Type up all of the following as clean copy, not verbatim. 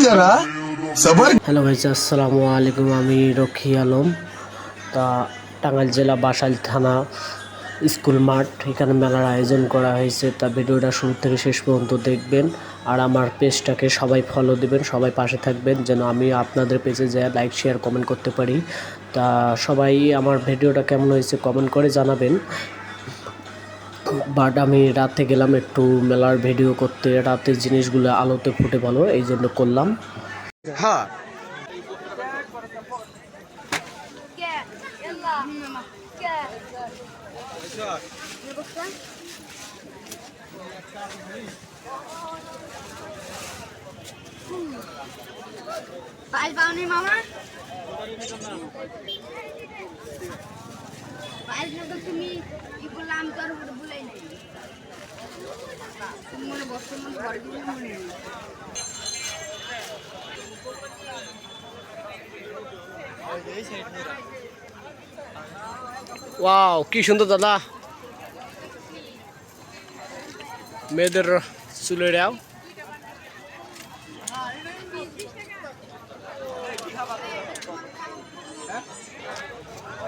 जरा सबर। হ্যালো ভাই, আসসালামু আলাইকুম। আমি রকি আলম। তা টাঙ্গাইল জেলা বাসাইল থানা স্কুল মাঠ, এখানে মেলার আয়োজন করা হয়েছে। তা ভিডিওটা শুরু থেকে শেষ পর্যন্ত দেখবেন, আর আমার পেজটাকে সবাই ফলো দিবেন, সবাই পাশে থাকবেন যেন আমি আপনাদের পেজে যাই লাইক শেয়ার কমেন্ট করতে পারি। তা সবাই আমার ভিডিওটা কেমন হয়েছে কমেন্ট করে জানাবেন। বাট আমি রাতে গেলাম একটু মেলার ভিডিও করতে, রাতের জিনিসগুলো আলোতে ফুটে ভালো, এই জন্য করলাম। हाँ Paal pauni mama? Paal jodoh tumi ibu lam karo udah bulai nih. Semua bos semua baru mulai. Wow, কি সুন্দর দাদা, মেয়েদের চুলের আও।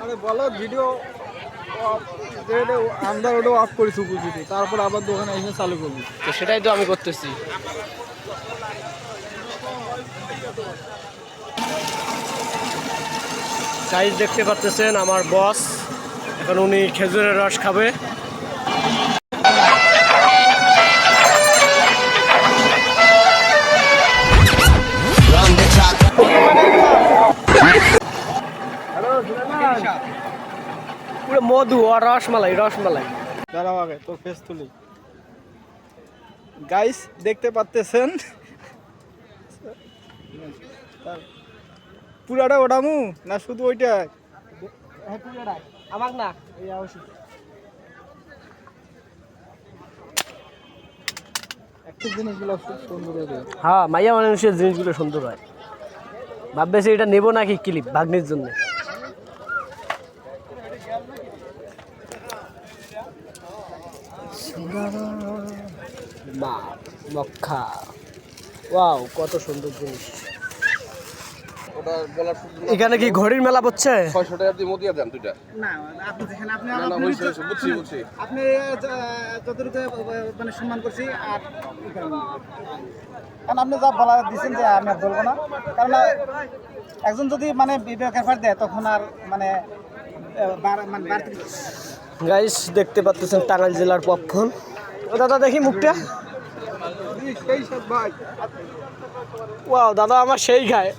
আরে বলো ভিডিও আমরা ওটা অফ করেছি বুঝিনি, তারপর আবার দোকানে এসে চালু করবি। তো সেটাই তো আমি করতেছি। গাইস দেখতে পাচ্ছেন আমার বস, এখন উনি খেজুরের রস খাবে। পুরো মধু আর রসমালাই রসমালাই। দাঁড়াও আগে তোর ফেস তুলি। গাইস দেখতে পাচ্ছেন পুরাটা ওটামু না শুধু ওইটা? আমার না, এই অবশ্যই একটা জিনিসগুলো খুব সুন্দর হবে। হ্যাঁ, মাইয়া মানুষের জিনিসগুলো সুন্দর হয়। ভাববেছি এটা নেবো নাকি ক্লিপ ভাগ্নির জন্য। মা মক্কা, ওয়াও কত সুন্দর জিনিস। এখানে কি ঘড়ির মেলা পড়ছে? 600 টাকা দিয়ে মদিয়া দেন দুইটা। না আপনি দেখেন, আপনি না না হইছে হইছে, বুঝছি বুঝছি। আপনি যতটুকু মানে সম্মান করছি আর কারণ আপনি যা বলা দিচ্ছেন যে আমি আর বলবো না, কারণ একজন যদি মানে বিবেকের ফার দেয় তখন আর মানে বাড়তি। গাইস দেখতে পাচ্ছেন টাঙ্গাইল জেলার পপকর্ন। ও দাদা দেখি মুখটা। সেই সব ভাই, ওয়াও দাদা আমার সেই খায়।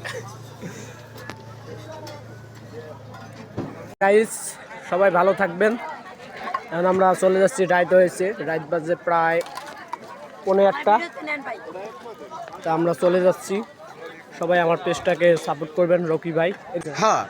গাইস সবাই ভালো থাকবেন। এখন আমরা চলে যাচ্ছি, রাত হয়েছে, রাত বাজে প্রায় 1:15। তা আমরা চলে যাচ্ছি, সবাই আমার পেজটাকে সাপোর্ট করবেন, রকি ভাই। हाँ